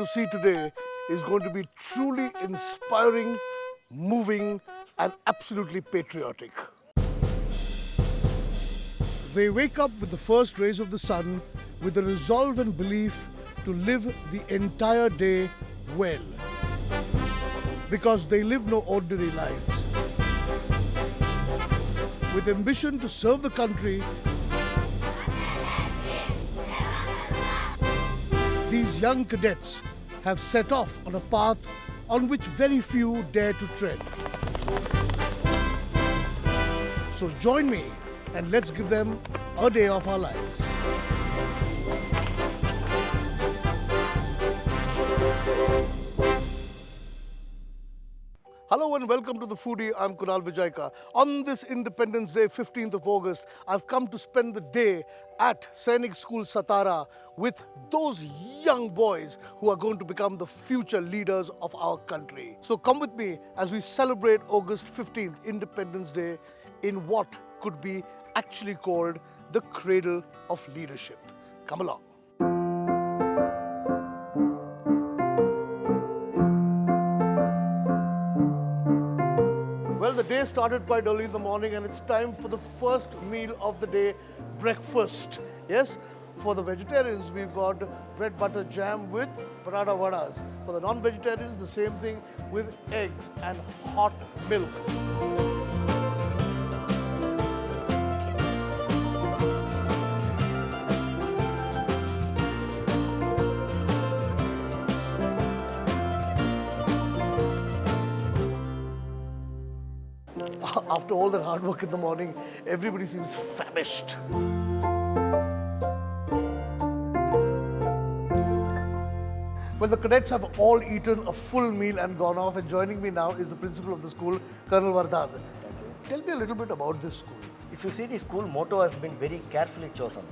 to see today is going to be truly inspiring, moving, and absolutely patriotic. They wake up with the first rays of the sun with the resolve and belief to live the entire day well. Because they live no ordinary lives. With ambition to serve the country, these young cadets have set off on a path on which very few dare to tread. So join me and let's give them a day of our lives. Hello and welcome to The Foodie. I'm Kunal Vijayka. On this Independence Day, 15th of August, I've come to spend the day at Sainik School Satara with those young boys who are going to become the future leaders of our country. So come with me as we celebrate August 15th, Independence Day, in what could be actually called the cradle of leadership. Come along. Well, the day started quite early in the morning and it's time for the first meal of the day, breakfast. Yes, for the vegetarians, we've got bread butter jam with paratha vadas. For the non-vegetarians, the same thing with eggs and hot milk. After all that hard work in the morning, everybody seems famished. Well, the cadets have all eaten a full meal and gone off, and joining me now is the principal of the school, Colonel Vardhan. Tell me a little bit about this school. If you see, the school motto has been very carefully chosen.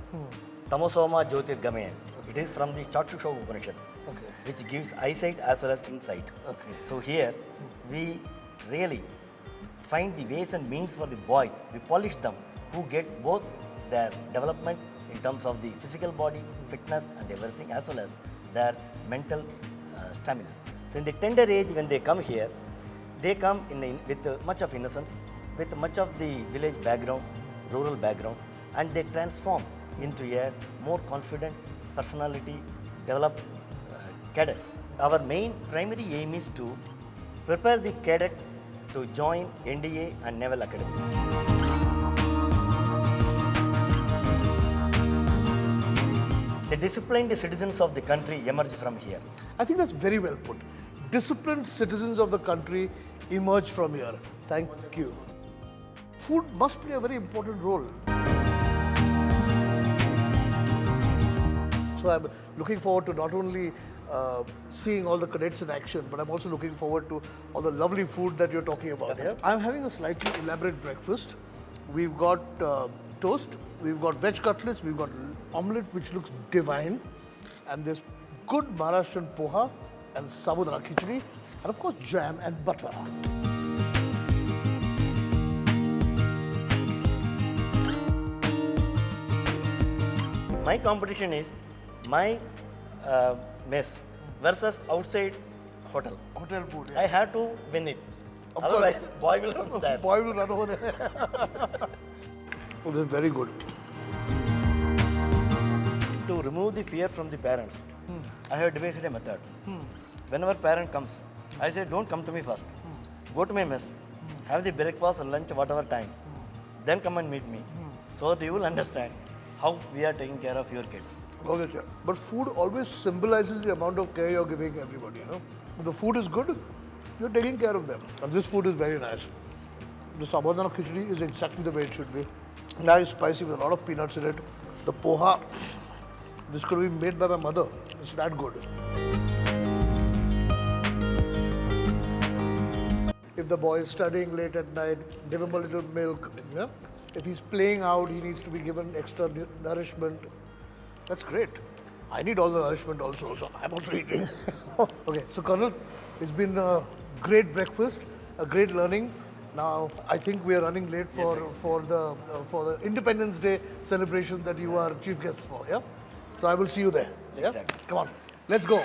Tamosoma Jyotirgamaya. It is from the Chakshuksha Upanishad, which gives eyesight as well as insight. So here, we really find the ways and means for the boys. We polish them who get both their development in terms of the physical body, fitness and everything, as well as their mental stamina. So in the tender age when they come here, they come with much of innocence, with much of the village background, rural background, and they transform into a more confident personality, developed cadet. Our main primary aim is to prepare the cadet to join NDA and Naval Academy. The disciplined citizens of the country emerge from here. I think that's very well put. Disciplined citizens of the country emerge from here. Thank you. Food must play a very important role. So I'm looking forward to not only seeing all the cadets in action, but I'm also looking forward to all the lovely food that you're talking about here. I'm having a slightly elaborate breakfast. We've got toast, we've got veg cutlets, we've got omelette which looks divine, and there's good Maharashtrian poha and sabudana khichdi, and of course jam and butter. My competition is my mess versus outside hotel. Hotel food. I have to win it. Of Otherwise, course. boy will run there. Boy will run over there. Oh, this is very good. To remove the fear from the parents, I have devised a method. Whenever parent comes, I say, don't come to me first. Go to my mess. Have the breakfast or lunch, whatever time. Then come and meet me. So that you will understand how we are taking care of your kid. Okay, sir. But food always symbolizes the amount of care you're giving everybody, you know. If the food is good, you're taking care of them. And this food is very nice. The sabudana khichdi is exactly the way it should be. Nice, spicy with a lot of peanuts in it. The poha, this could be made by my mother. It's that good. If the boy is studying late at night, give him a little milk. Yeah? If he's playing out, he needs to be given extra nourishment. That's great. I need all the nourishment also, so I'm also eating. Okay, so Colonel, it's been a great breakfast, a great learning. Now, I think we are running late for the Independence Day celebration that you are chief guest for, yeah? So I will see you there, yeah? Exactly. Come on, let's go.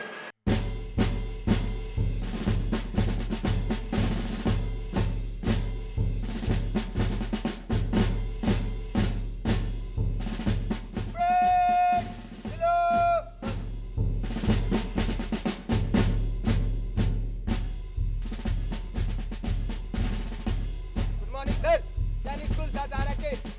it.